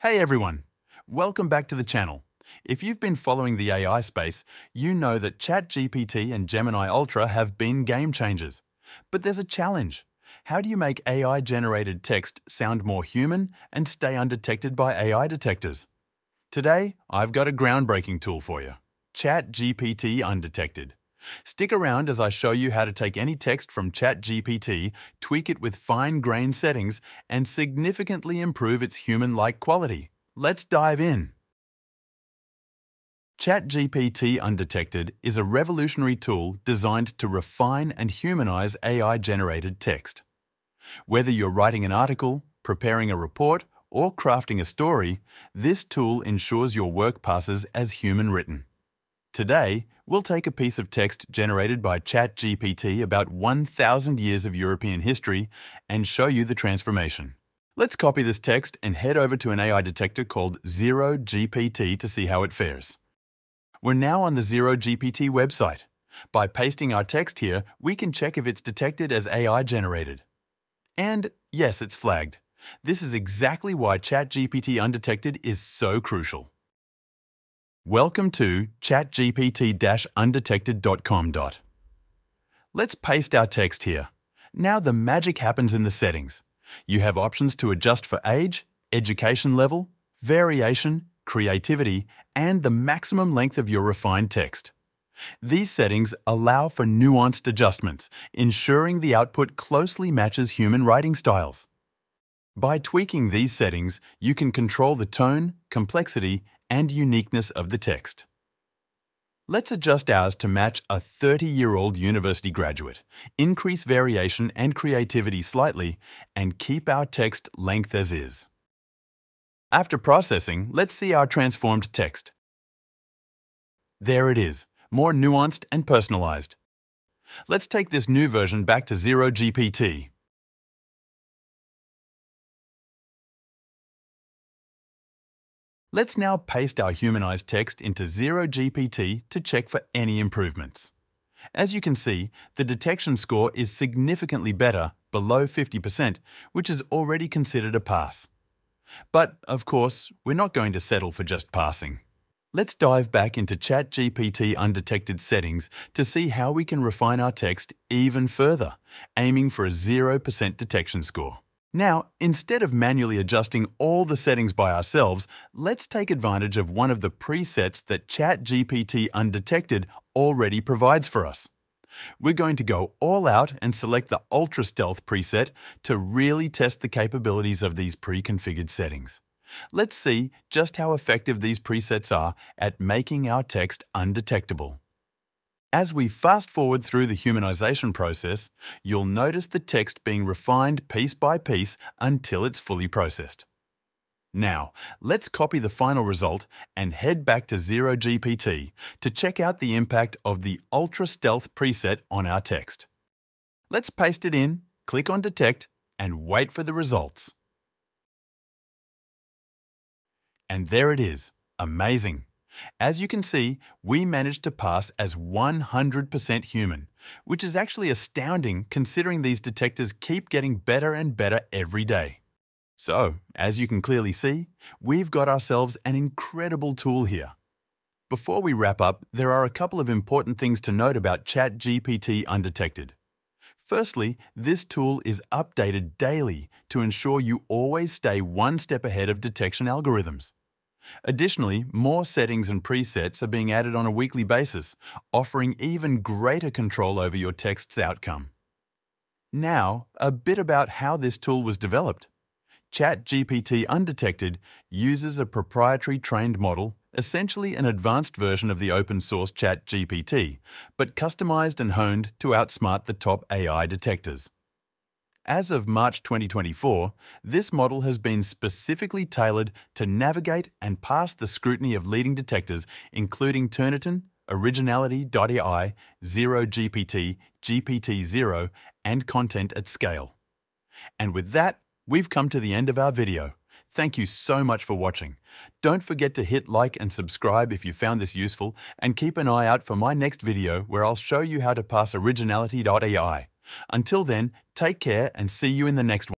Hey everyone! Welcome back to the channel. If you've been following the AI space, you know that ChatGPT and Gemini Ultra have been game changers. But there's a challenge. How do you make AI-generated text sound more human and stay undetected by AI detectors? Today, I've got a groundbreaking tool for you, ChatGPT Undetected. Stick around as I show you how to take any text from ChatGPT, tweak it with fine-grained settings, and significantly improve its human-like quality. Let's dive in. ChatGPT Undetected is a revolutionary tool designed to refine and humanize AI-generated text. Whether you're writing an article, preparing a report, or crafting a story, this tool ensures your work passes as human-written. Today, we'll take a piece of text generated by ChatGPT about 1,000 years of European history and show you the transformation. Let's copy this text and head over to an AI detector called ZeroGPT to see how it fares. We're now on the ZeroGPT website. By pasting our text here, we can check if it's detected as AI generated. And yes, it's flagged. This is exactly why ChatGPT Undetected is so crucial. Welcome to chatgpt-undetected.com. Let's paste our text here. Now the magic happens in the settings. You have options to adjust for age, education level, variation, creativity, and the maximum length of your refined text. These settings allow for nuanced adjustments, ensuring the output closely matches human writing styles. By tweaking these settings, you can control the tone, complexity, and uniqueness of the text. Let's adjust ours to match a 30-year-old university graduate, increase variation and creativity slightly, and keep our text length as is. After processing, let's see our transformed text. There it is, more nuanced and personalized. Let's take this new version back to ZeroGPT. Let's now paste our humanized text into ZeroGPT to check for any improvements. As you can see, the detection score is significantly better, below 50%, which is already considered a pass. But, of course, we're not going to settle for just passing. Let's dive back into ChatGPT Undetected settings to see how we can refine our text even further, aiming for a 0% detection score. Now, instead of manually adjusting all the settings by ourselves, let's take advantage of one of the presets that ChatGPT Undetected already provides for us. We're going to go all out and select the Ultra Stealth preset to really test the capabilities of these pre-configured settings. Let's see just how effective these presets are at making our text undetectable. As we fast forward through the humanization process, you'll notice the text being refined piece by piece until it's fully processed. Now, let's copy the final result and head back to ZeroGPT to check out the impact of the Ultra Stealth preset on our text. Let's paste it in, click on Detect, and wait for the results. And there it is. Amazing! As you can see, we managed to pass as 100% human, which is actually astounding considering these detectors keep getting better and better every day. So, as you can clearly see, we've got ourselves an incredible tool here. Before we wrap up, there are a couple of important things to note about ChatGPT Undetected. Firstly, this tool is updated daily to ensure you always stay one step ahead of detection algorithms. Additionally, more settings and presets are being added on a weekly basis, offering even greater control over your text's outcome. Now, a bit about how this tool was developed. ChatGPT Undetected uses a proprietary trained model, essentially an advanced version of the open-source ChatGPT, but customized and honed to outsmart the top AI detectors. As of March 2024, this model has been specifically tailored to navigate and pass the scrutiny of leading detectors, including Turnitin, Originality.ai, ZeroGPT, GPT-0, and Content at Scale. And with that, we've come to the end of our video. Thank you so much for watching. Don't forget to hit like and subscribe if you found this useful, and keep an eye out for my next video where I'll show you how to pass Originality.ai. Until then, take care and see you in the next one.